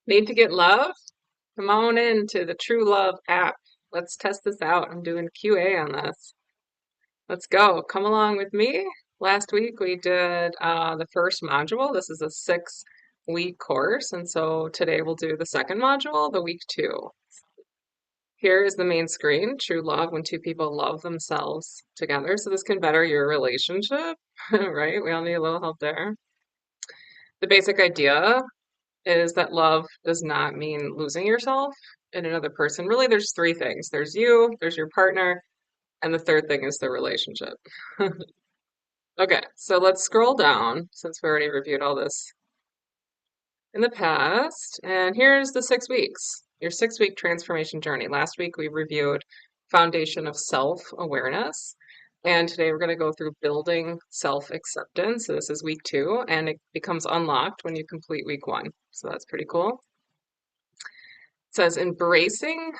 Need to get love? Come on into the True Love app. Let's test this out. I'm doing QA on this. Let's go. Come along with me. Last week we did the first module. This is a 6-week course, and so today we'll do the second module, the week 2. Here is the main screen, True Love, when two people love themselves together. So this can better your relationship, right? We all need a little help there. The basic idea is that love does not mean losing yourself in another person. Really, there's 3 things. There's you, there's your partner, and the third thing is the relationship. Okay, so let's scroll down since we already reviewed all this in the past. And here's the 6 weeks, your 6-week transformation journey. Last week we reviewed foundation of self-awareness. And today we're going to go through building self-acceptance. So this is week 2, and it becomes unlocked when you complete week 1. So that's pretty cool. It says embracing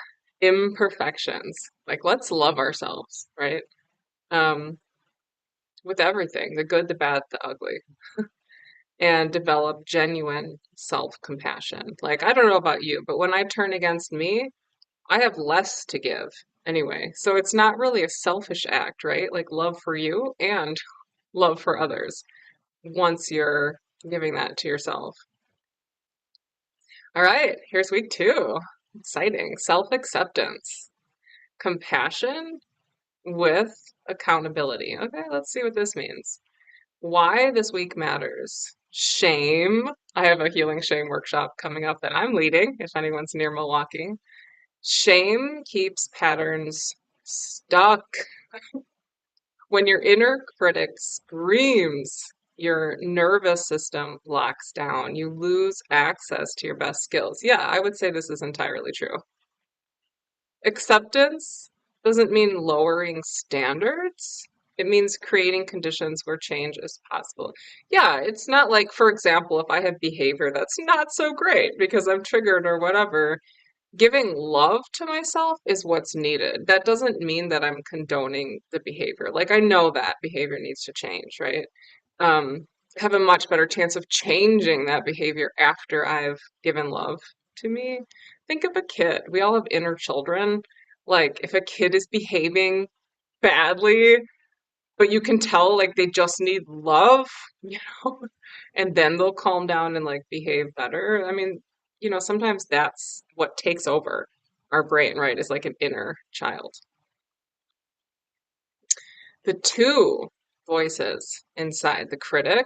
imperfections. Like, let's love ourselves, right? With everything, the good, the bad, the ugly, and develop genuine self-compassion. Like, I don't know about you, but when I turn against me, I have less to give anyway. So it's not really a selfish act, right? Like love for you and love for others once you're giving that to yourself. All right, here's week 2. Exciting. Self-acceptance. Compassion with accountability. Okay, let's see what this means. Why this week matters. Shame. I have a healing shame workshop coming up that I'm leading if anyone's near Milwaukee. Shame keeps patterns stuck. When your inner critic screams, your nervous system locks down. You lose access to your best skills. Yeah, I would say this is entirely true. Acceptance doesn't mean lowering standards. It means creating conditions where change is possible. Yeah, it's not like, for example, if I have behavior that's not so great because I'm triggered or whatever, giving love to myself is what's needed. That doesn't mean that I'm condoning the behavior. Like, I know that behavior needs to change, right? Um, have a much better chance of changing that behavior after I've given love to me. Think of a kid. We all have inner children. Like, if a kid is behaving badly, but you can tell like they just need love, you know, and then they'll calm down and like behave better. I mean, sometimes that's what takes over our brain, right? Is like an inner child. The 2 voices inside the critic.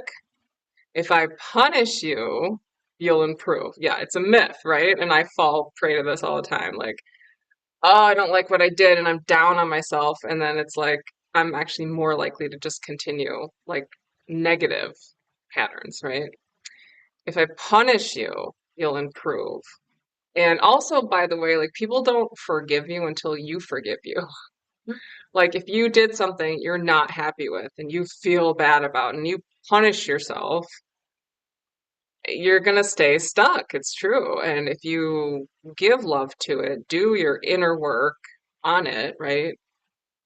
If I punish you, you'll improve. Yeah, it's a myth, right? And I fall prey to this all the time. Like, oh, I don't like what I did and I'm down on myself. And then it's like, I'm actually more likely to just continue like negative patterns, right? If I punish you, you'll improve. And also, by the way, like people don't forgive you until you forgive you. Like if you did something you're not happy with and you feel bad about and you punish yourself, you're gonna stay stuck. It's true. And if you give love to it, do your inner work on it, right?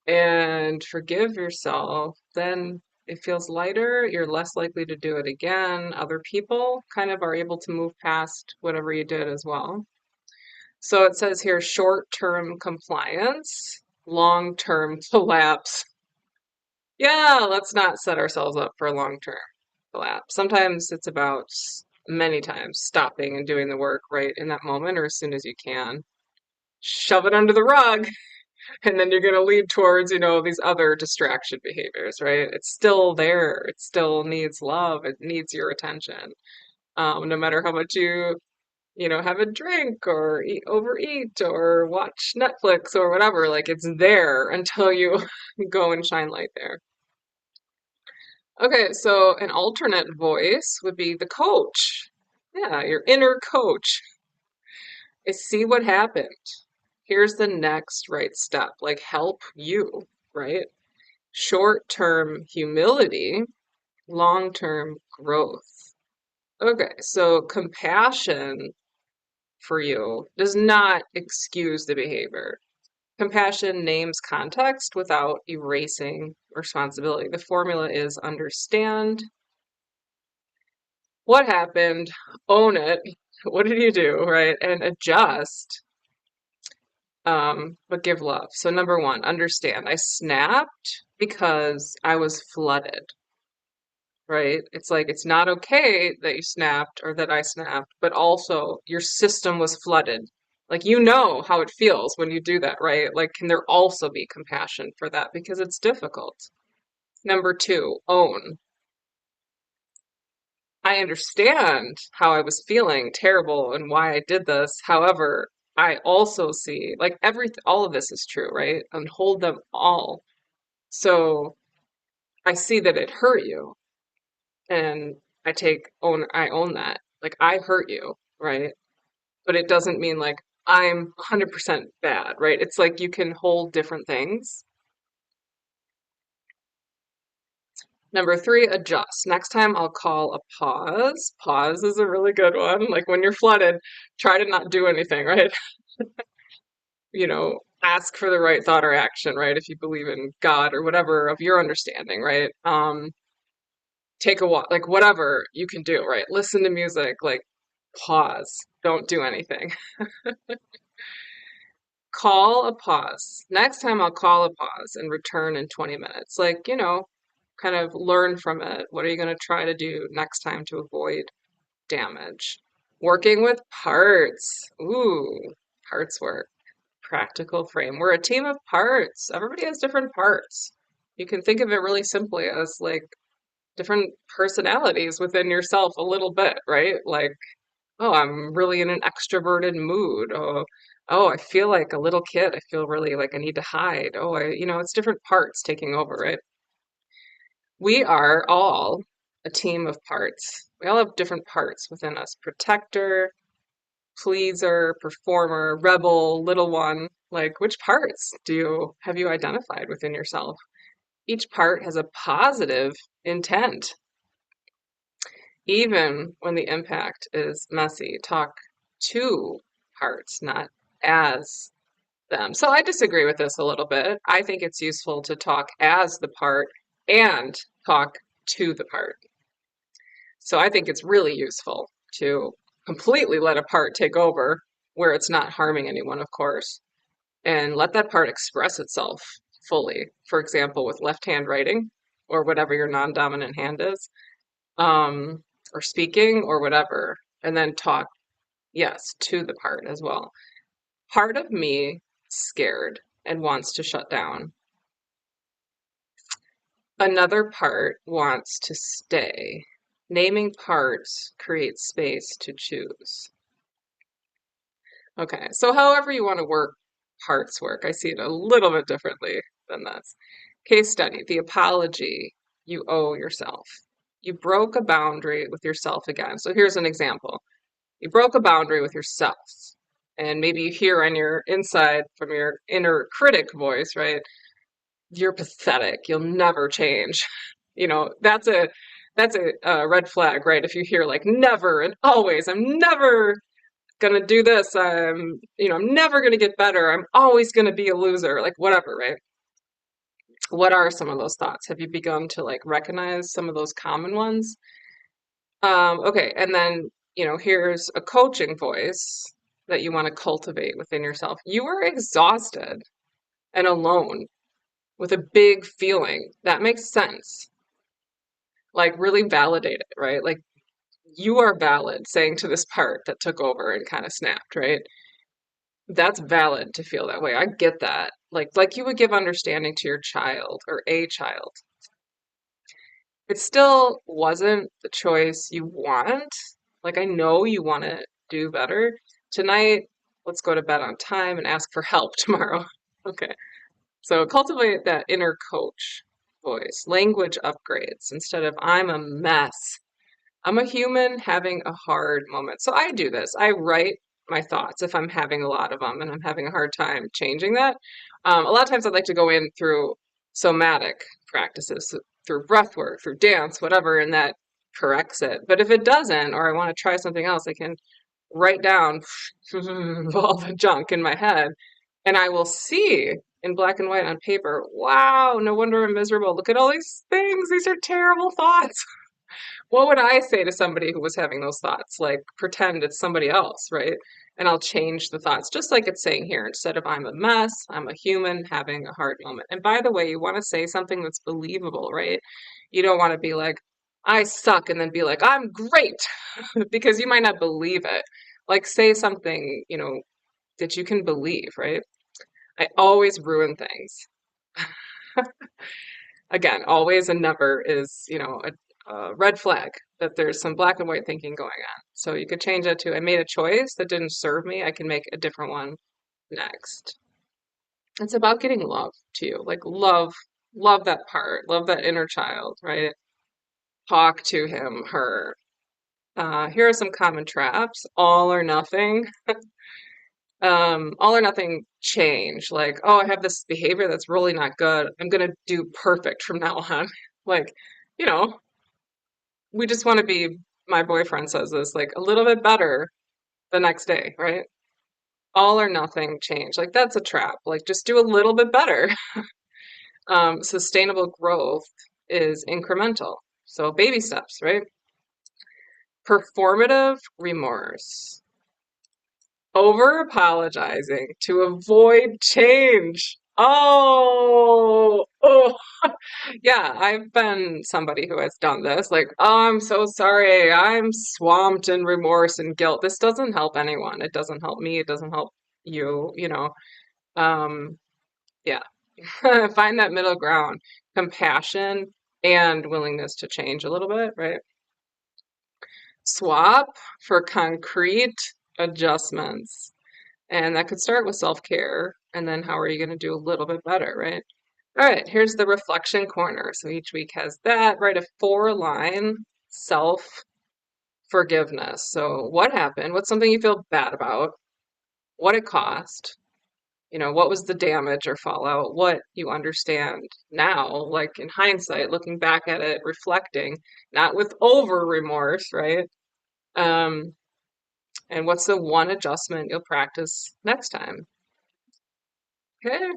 And forgive yourself, then it feels lighter. You're less likely to do it again. Other people kind of are able to move past whatever you did as well. So it says here short-term compliance, long-term collapse. Yeah, let's not set ourselves up for a long-term collapse. Sometimes it's about many times stopping and doing the work right in that moment or as soon as you can. Shove it under the rug, and then you're going to lead towards, these other distraction behaviors, right? It's still there. It still needs love. It needs your attention. No matter how much you have a drink or overeat or watch Netflix or whatever, like it's there until you go and shine light there. Okay, so an alternate voice would be the coach. Yeah, your inner coach. Is see what happened. Here's the next right step, like help you, right? Short-term humility, long-term growth. Okay, so compassion for you does not excuse the behavior. Compassion names context without erasing responsibility. The formula is understand what happened, own it, What did you do, right? And adjust, but give love. So number one, understand. I snapped because I was flooded, right? It's like it's not okay that you snapped or that I snapped, but also your system was flooded. Like you know how it feels when you do that, right? Like can there also be compassion for that because it's difficult? Number two, own. I understand how I was feeling terrible and why I did this. However, I also see like all of this is true, right? And hold them all. So I see that it hurt you and I own that. Like I hurt you, right? But it doesn't mean like I'm 100% bad, right? It's like you can hold different things. Number three, adjust. Next time I'll call a pause. Pause is a really good one. Like when you're flooded, try to not do anything, right? Ask for the right thought or action, right? If you believe in God or whatever of your understanding, right? Take a walk, like whatever you can do, right? Listen to music, like pause. Don't do anything. Call a pause. Next time I'll call a pause and return in 20 minutes. Like, kind of learn from it. What are you going to try to do next time to avoid damage? Working with parts. Ooh, parts work. Practical frame. We're a team of parts. Everybody has different parts. You can think of it really simply as like different personalities within yourself a little bit, right? Like, oh, I'm really in an extroverted mood. Oh, I feel like a little kid. I feel really like I need to hide. It's different parts taking over, right? We are all a team of parts. We all have different parts within us. Protector, pleaser, performer, rebel, little one. Like, which parts have you identified within yourself? Each part has a positive intent, even when the impact is messy. Talk to parts, not as them. So I disagree with this a little bit. I think it's useful to talk as the part and talk to the part. So I think it's really useful to completely let a part take over where it's not harming anyone, of course, and let that part express itself fully. For example, with left hand writing or whatever your non-dominant hand is, or speaking or whatever, and then talk, yes, to the part as well. Part of me scared and wants to shut down. Another part wants to stay. Naming parts creates space to choose. Okay, so however you want to parts work, I see it a little bit differently than this. Case study, the apology you owe yourself. You broke a boundary with yourself again. So here's an example. You broke a boundary with yourself. And maybe you hear on your inside from your inner critic voice, right? You're pathetic. You'll never change. That's a red flag, right? If you hear like never and always, I'm never gonna do this. I'm never gonna get better. I'm always gonna be a loser. Like whatever, right? What are some of those thoughts? Have you begun to like recognize some of those common ones? Okay, and then here's a coaching voice that you want to cultivate within yourself. You are exhausted and alone with a big feeling. That makes sense. Like really validate it, right? Like you are valid saying to this part that took over and kind of snapped, right? That's valid to feel that way. I get that. Like you would give understanding to your child or a child. It still wasn't the choice you want. Like I know you want to do better. Tonight, let's go to bed on time and ask for help tomorrow. Okay. So cultivate that inner coach voice. Language upgrades instead of I'm a mess. I'm a human having a hard moment. So I do this. I write my thoughts if I'm having a lot of them and I'm having a hard time changing that. A lot of times I'd like to go in through somatic practices, so through breath work, through dance, whatever, and that corrects it. But if it doesn't, or I want to try something else, I can write down all the junk in my head and I will see in black and white on paper, wow, no wonder I'm miserable. Look at all these things. These are terrible thoughts. What would I say to somebody who was having those thoughts? Like, pretend it's somebody else, right? And I'll change the thoughts, just like it's saying here. Instead of I'm a mess, I'm a human having a hard moment. And by the way, you want to say something that's believable, right? You don't want to be like, I suck, and then be like, I'm great, because you might not believe it. Like, say something, that you can believe, right? I always ruin things. Again, always and never is, a red flag that there's some black and white thinking going on. So you could change that to I made a choice that didn't serve me. I can make a different one next. It's about getting love to you. Like love that part, love that inner child, right? Talk to him, her. Here are some common traps. All or nothing change. Like, oh, I have this behavior that's really not good. I'm gonna do perfect from now on. Like, you know, we just want to be, my boyfriend says this, like a little bit better the next day, right? All or nothing change. Like that's a trap. Like just do a little bit better. Sustainable growth is incremental. So baby steps, right? Performative remorse. Over apologizing to avoid change. Oh, yeah, I've been somebody who has done this. Like, oh, I'm so sorry. I'm swamped in remorse and guilt. This doesn't help anyone. It doesn't help me. It doesn't help you. Um, yeah. Find that middle ground, compassion and willingness to change a little bit, right? Swap for concrete adjustments. And that could start with self-care. And then how are you going to do a little bit better, right? All right, here's the reflection corner. So each week has that. Write a 4-line self-forgiveness. So what happened? What's something you feel bad about? What it cost? What was the damage or fallout? What you understand now, like in hindsight, looking back at it, reflecting, not with over remorse, right? Um, and what's the one adjustment you'll practice next time? Okay.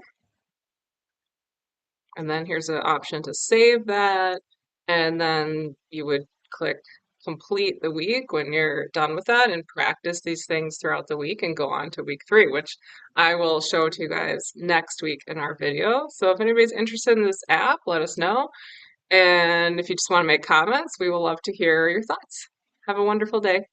And then here's an option to save that. And then you would click complete the week when you're done with that and practice these things throughout the week and go on to week 3, which I will show to you guys next week in our video. So if anybody's interested in this app, let us know. And if you just want to make comments, we will love to hear your thoughts. Have a wonderful day.